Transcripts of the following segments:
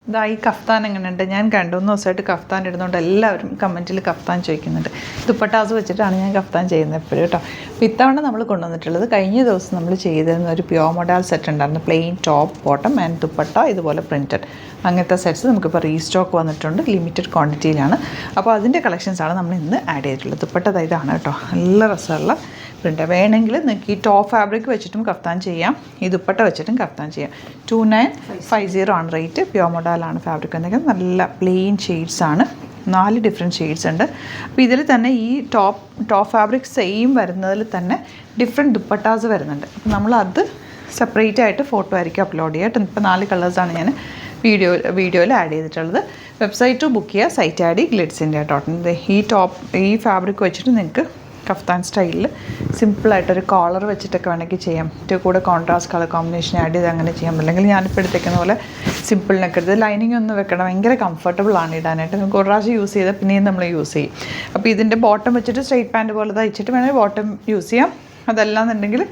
ഇതാ ഈ കഫ്താൻ എങ്ങനെയുണ്ട്? ഞാൻ 2-3 ദിവസമായിട്ട് കഫ്താൻ ഇടുന്നതുകൊണ്ട് എല്ലാവരും കമൻറ്റിൽ കഫ്താൻ ചോദിക്കുന്നുണ്ട്. ദുപ്പട്ടാസ് വെച്ചിട്ടാണ് ഞാൻ കഫ്താൻ ചെയ്യുന്നത് എപ്പോഴും കേട്ടോ. അപ്പോൾ ഇത്തവണ നമ്മൾ കൊണ്ടുവന്നിട്ടുള്ളത് കഴിഞ്ഞ ദിവസം നമ്മൾ ചെയ്തിരുന്ന ഒരു പ്യോർ മോഡൽ സെറ്റ് ഉണ്ടായിരുന്നു. Plain top bottom and dupatta ഇതുപോലെ പ്രിൻറ്റഡ് അങ്ങനത്തെ സെറ്റ്സ് നമുക്കിപ്പോൾ റീസ്റ്റോക്ക് വന്നിട്ടുണ്ട്. ലിമിറ്റഡ് ക്വാണ്ടിറ്റിയിലാണ്. അപ്പോൾ അതിൻ്റെ കളക്ഷൻസാണ് നമ്മൾ ഇന്ന് ആഡ് ചെയ്തിട്ടുള്ളത്. ദുപ്പട്ട ഇതാണ് കേട്ടോ, നല്ല രസമുള്ള പ്രിൻ്റ്. വേണമെങ്കിൽ നിങ്ങൾക്ക് ഈ ടോപ്പ് ഫാബ്രിക് വെച്ചിട്ടും കഫ്താൻ ചെയ്യാം, ഈ ദുപ്പട്ട വെച്ചിട്ടും കഫ്താൻ ചെയ്യാം. 2950 ആണ് റേറ്റ്. പ്യോർ മോഡലാണ് ഫാബ്രിക് വന്നിരിക്കുന്നത്. നല്ല പ്ലെയിൻ ഷെയ്ഡ്സാണ്, 4 ഡിഫറെൻറ്റ് ഷെയ്ഡ്സ് ഉണ്ട്. അപ്പോൾ ഇതിൽ തന്നെ ഈ ടോപ്പ് ഫാബ്രിക് സെയിം വരുന്നതിൽ തന്നെ ഡിഫറെൻറ്റ് ദുപ്പട്ടാസ് വരുന്നുണ്ട്. അപ്പോൾ നമ്മളത് സെപ്പറേറ്റ് ആയിട്ട് ഫോട്ടോ ആയിരിക്കും അപ്ലോഡ് ചെയ്യുക. ഇപ്പോൾ 4 കളേഴ്സാണ് ഞാൻ വീഡിയോയിൽ ആഡ് ചെയ്തിട്ടുള്ളത്. വെബ്സൈറ്റ് ബുക്ക് ചെയ്യുക, സൈറ്റ് ആഡ് ഗ്ലിഡ്സിൻ്റെ കേട്ടോ. ഈ ഫാബ്രിക് വെച്ചിട്ട് നിങ്ങൾക്ക് കഫ്താൻ സ്റ്റൈലിൽ സിമ്പിളായിട്ടൊരു കോളർ വെച്ചിട്ടൊക്കെ വേണമെങ്കിൽ ചെയ്യാം. ഏറ്റവും കൂടെ കോൺട്രാസ്റ്റ് കളർ കോമ്പിനേഷൻ ആഡ് ചെയ്ത് അങ്ങനെ ചെയ്യാം. അല്ലെങ്കിൽ ഞാനിപ്പോൾ എടുത്തേക്കുന്ന പോലെ സിമ്പിളിനൊക്കെ എടുത്ത് ലൈനിങ് ഒന്ന് വെക്കണം. ഭയങ്കര കംഫർട്ടബിളാണ് ഇടാനായിട്ട്. നമുക്ക് ഒരു പ്രാവശ്യം യൂസ് ചെയ്താൽ പിന്നെയും നമ്മൾ യൂസ് ചെയ്യും. അപ്പോൾ ഇതിൻ്റെ ബോട്ടം വെച്ചിട്ട് സ്ട്രെയിറ്റ് പാൻറ്റ് പോലെ തയ്ച്ചിട്ട് വേണമെങ്കിൽ ബോട്ടം യൂസ് ചെയ്യാം. അതല്ലാന്നുണ്ടെങ്കിൽ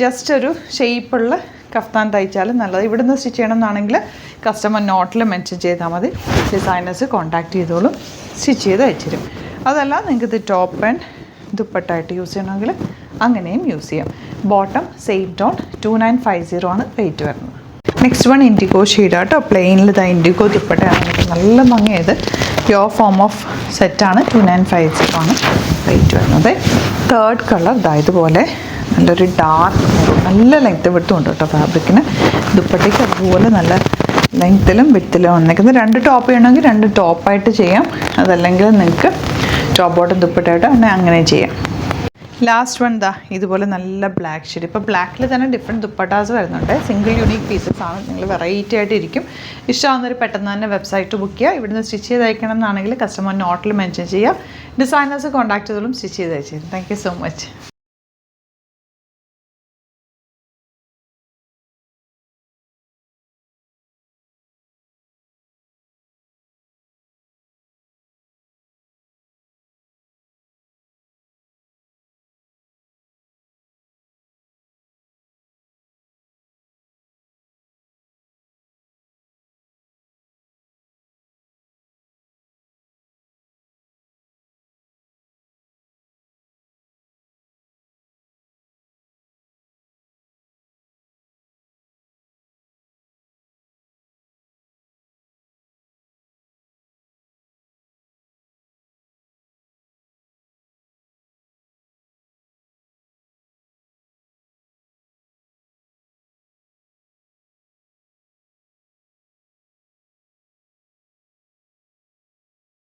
ജസ്റ്റ് ഒരു ഷേപ്പുള്ള കഫ്താൻ തയ്ച്ചാലും നല്ലത്. ഇവിടുന്ന് സ്റ്റിച്ച് ചെയ്യണമെന്നാണെങ്കിൽ കസ്റ്റമർ നോട്ടിൽ മെൻഷൻ ചെയ്താൽ മതി. ഡിസൈനേഴ്സ് കോൺടാക്ട് ചെയ്തോളും, സ്റ്റിച്ച് ചെയ്ത് അയച്ചിരും. അതല്ല നിങ്ങൾക്ക് ഇത് ടോപ്പ് ആൻഡ് ദുപ്പട്ടായിട്ട് യൂസ് ചെയ്യണമെങ്കിൽ അങ്ങനെയും യൂസ് ചെയ്യാം. ബോട്ടം സെയിം ടോൺ 2950 ആണ് റേറ്റ് വരുന്നത്. നെക്സ്റ്റ് വൺ ഇൻഡിഗോ ഷെയ്ഡാണ് കേട്ടോ. പ്ലെയിനിൽ ഇൻഡിഗോ ദുപ്പട്ടയാണ്. നല്ല ഭംഗിയത് പ്യോർ ഫോം ഓഫ് സെറ്റാണ്. 2950 ആണ് റേറ്റ് വരുന്നത്. തേർഡ് കളർ ഇതുപോലെ നല്ലൊരു ഡാർക്ക് നല്ല ലെങ്ത്ത് വിട്ടും ഉണ്ട് കേട്ടോ ഫാബ്രിക്കിന്. ദുപ്പട്ടയ്ക്ക് അതുപോലെ നല്ല ലെങ്ത്തിലും വിട്ടിലും വന്നിരിക്കുന്നത്. 2 ടോപ്പ് ചെയ്യണമെങ്കിൽ 2 ടോപ്പായിട്ട് ചെയ്യാം. അതല്ലെങ്കിൽ നിങ്ങൾക്ക് ടോപ്പ് ബോട്ടം ദുപ്പട്ടയായിട്ട് അങ്ങനെ ചെയ്യാം. ലാസ്റ്റ് വൺ ഇതുപോലെ നല്ല ബ്ലാക്ക് ഷെയ്ഡ്. ഇപ്പോൾ ബ്ലാക്കിൽ തന്നെ ഡിഫറെൻറ്റ് ദുപ്പട്ടാസ് വരുന്നുണ്ട്. സിംഗിൾ യൂണീക്ക് പീസസ് ആണ്. നിങ്ങൾ വെറൈറ്റി ആയിട്ട് ഇരിക്കും. ഇഷ്ടമാകുന്നവർ പെട്ടെന്ന് തന്നെ വെബ്സൈറ്റ് ബുക്ക് ചെയ്യുക. ഇവിടുന്ന് സ്റ്റിച്ച് ചെയ്ത് അയക്കണം എന്നാണെങ്കിൽ കസ്റ്റമർ നോട്ടിൽ മെൻഷൻ ചെയ്യുക. ഡിസൈനേഴ്സ് കോൺടാക്ട് ചെയ്തോളും, സ്റ്റിച്ച് ചെയ്ത് അയച്ചു തരും. Thank you so much.